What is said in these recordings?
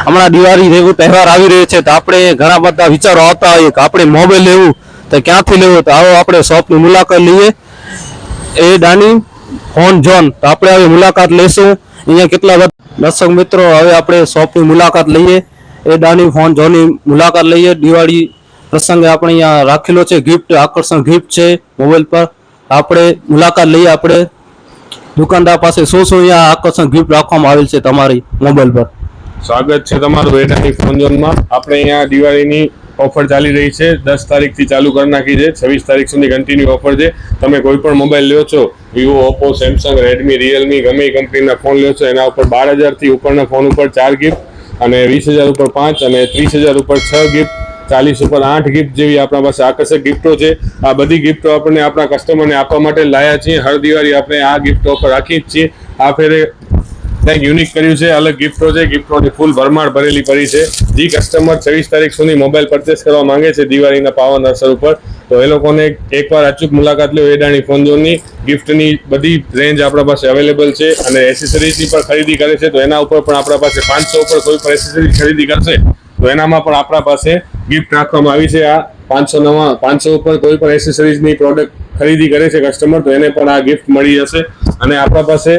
હમણાં દિવાળી જેવું તહેવાર આવી રહ્યો છે તો આપણે ઘણા બધા વિચારો આવતા હોય કે આપણે મોબાઈલ લેવું તો ક્યાંથી લેવું, તો આવો આપણે શોપની મુલાકાત લઈએ. એ દાની ફોન ઝોન, તો આપણે હવે મુલાકાત લઈશું. અહીંયા કેટલા બધા દર્શક મિત્રો, હવે આપણે શોપની મુલાકાત લઈએ. એ દાની ફોન ઝોનની મુલાકાત લઈએ. દિવાળી પ્રસંગે આપણે અહીંયા રાખેલો છે ગિફ્ટ, આકર્ષણ ગિફ્ટ છે મોબાઈલ પર. આપણે મુલાકાત લઈએ. આપણે દુકાનદાર પાસે શું અહીંયા આકર્ષણ ગિફ્ટ રાખવામાં આવેલ છે તમારી મોબાઈલ પર. સ્વાગત છે તમારું એડાની ફોન ઝોનમાં. આપણે અહીંયા દિવાળીની ઓફર ચાલી રહી છે, 10 તારીખથી ચાલુ કરી નાખી છે. 26 તારીખ સુધી કન્ટિન્યુ ઓફર છે. તમે કોઈ પણ મોબાઈલ લ્યો છો, Vivo, Oppo, Samsung, Redmi, Realme, ગમે એ કંપનીના ફોન લ્યો છો, એના ઉપર 12,000 થી ઉપરના ફોન ઉપર 4 ગિફ્ટ, અને 20,000 ઉપર 5, અને 30,000 ઉપર 6 ગિફ્ટ, 40 ઉપર 8 ગિફ્ટ જેવી આપણા પાસે આકર્ષક ગિફ્ટો છે. આ બધી ગિફ્ટો આપણે આપણા કસ્ટમરને આપવા માટે લાયા છીએ. હર દિવાળી આપણે આ ગિફ્ટ ઓફર રાખી જ છીએ. આ ફેરે કંઈક યુનિક કર્યું છે, અલગ ગિફ્ટો છે. ગિફ્ટોની ફૂલ ભરમાર ભરેલી પડી છે. જે કસ્ટમર 26 તારીખ સુધી મોબાઈલ પરચેસ કરવા માંગે છે દિવાળીના પાવન અવસર ઉપર, તો એ લોકોને એકવાર અચૂક મુલાકાત લો એડાણી ફોન ઝોનની. ગિફ્ટની બધી રેન્જ આપણા પાસે અવેલેબલ છે, અને એસેસરીઝની પણ ખરીદી કરે છે તો એના ઉપર પણ આપણા પાસે 500 ઉપર કોઈ પણ એસેસરી ખરીદી કરશે તો એનામાં પણ આપણા પાસે ગિફ્ટ રાખવામાં આવી છે. આ 500 ઉપર કોઈ પણ એસેસરીઝની પ્રોડક્ટ ખરીદી કરે છે કસ્ટમર તો એને પણ આ ગિફ્ટ મળી જશે. અને આપણા પાસે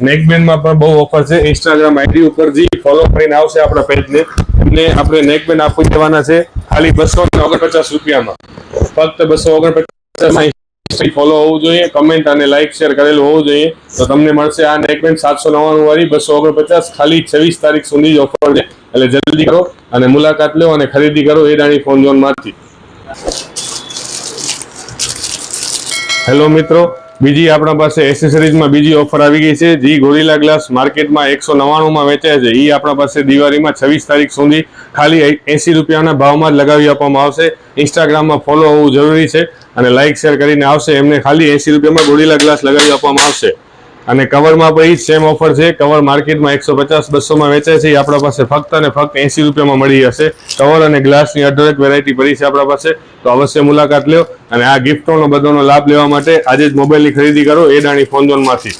નેકબેન્ડમાં પણ બહુ ઓફર છે. ઇન્સ્ટાગ્રામ આઈડી ઉપર જે ફોલો કરીને આવશે આપણા પેજને, એમને આપણે નેકબેન્ડ આપી દેવાના છે ખાલી 249 રૂપિયામાં. ફક્ત 249 ફોલો હોવું જોઈએ, કમેન્ટ અને લાઇક શેર કરેલું હોવું જોઈએ, તો તમને મળશે આ નેકબેન્ડ 799 વાળી 249, ખાલી 26 તારીખ સુધી જ ઓફર છે. એટલે જલ્દી કરો અને મુલાકાત લો અને ખરીદી કરો એડાણી ફોન ઝોનમાંથી. હેલો મિત્રો, બીજી આપણા પાસે એસેસરીઝમાં બીજી ઓફર આવી ગઈ છે. જે ગોરિલા ગ્લાસ માર્કેટમાં 199 વેચાય છે, એ આપણા પાસે દિવાળીમાં 26 તારીખ સુધી ખાલી 80 રૂપિયાના ભાવમાં જ લગાવી આપવામાં આવશે. ઇન્સ્ટાગ્રામમાં ફોલો હોવું જરૂરી છે, અને લાઇક શેર કરીને આવશે એમને ખાલી 80 રૂપિયામાં ગોરિલા ગ્લાસ લગાવી આપવામાં આવશે. અને કવરમાં પણ એ જ સેમ ઓફર છે. કવર માર્કેટમાં 150-200 વેચાય છે, એ આપણા પાસે ફક્ત અને ફક્ત 80 રૂપિયામાં મળી જશે. કવર અને ગ્લાસની અઢળક વેરાયટી પડી છે આપણા પાસે, તો અવશ્ય મુલાકાત લો અને આ ગિફ્ટોનો બધાનો લાભ લેવા માટે આજે જ મોબાઈલની ખરીદી કરો એડાણી ફોન ઝોનમાંથી.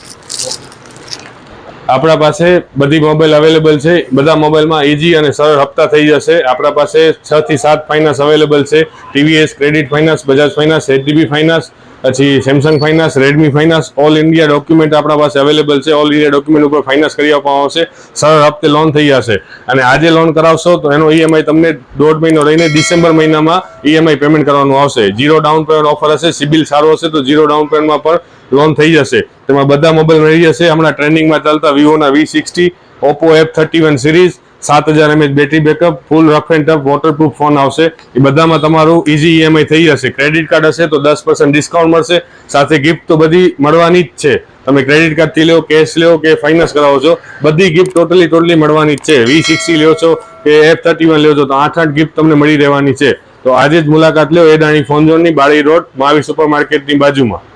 આપણા પાસે બધી મોબાઈલ અવેલેબલ છે. બધા મોબાઈલમાં ઇઝી અને સરળ હપ્તા થઈ જશે. આપણા પાસે 6 થી 7 ફાઇનાન્સ અવેલેબલ છે. TVS credit finance, Bajaj finance, HDB finance, પછી Samsung finance, Redmi finance, all India document આપણા પાસે અવેલેબલ છે. ઓલ ઇન્ડિયા ડોક્યુમેન્ટ ઉપર ફાઇનાન્સ કરી આપવામાં આવશે. સરળ હપ્તે લોન થઈ જશે. અને આજે લોન કરાવશો તો એનો ઈએમઆઈ તમને 1.5 મહિનો રહીને ડિસેમ્બર મહિનામાં ઈએમઆઈ પેમેન્ટ કરવાનું આવશે. 0 ડાઉન પેમેન્ટ ઓફર હશે. સિબિલ સારો હશે તો 0 ડાઉન પેમેન્ટમાં પણ લોન થઈ જશે. તેમાં બધા મોબાઈલ મળી જશે. હમણાં ટ્રેન્ડિંગમાં ચાલતા વિવોના V60, Oppo F31 series, 7000 mAh battery backup, full rough and tough waterproof phone આવશે. એ બધામાં તમારું ઇઝી ઈએમઆઈ થઈ જશે. ક્રેડિટ કાર્ડ હશે તો 10% ડિસ્કાઉન્ટ મળશે. સાથે ગિફ્ટ તો બધી મળવાની જ છે. તમે ક્રેડિટ કાર્ડથી લો, કેશ લો કે ફાઇનાન્સ કરાવો છો, બધી ગિફ્ટ ટોટલી મળવાની જ છે. V60 લ્યો છો કે F31 લ્યો છો તો 8 ગિફ્ટ તમને મળી રહેવાની છે. તો આજે જ મુલાકાત લો એડાણી ફોન ઝોનની, બાળી રોડ, મહાવીર સુપર માર્કેટની બાજુમાં.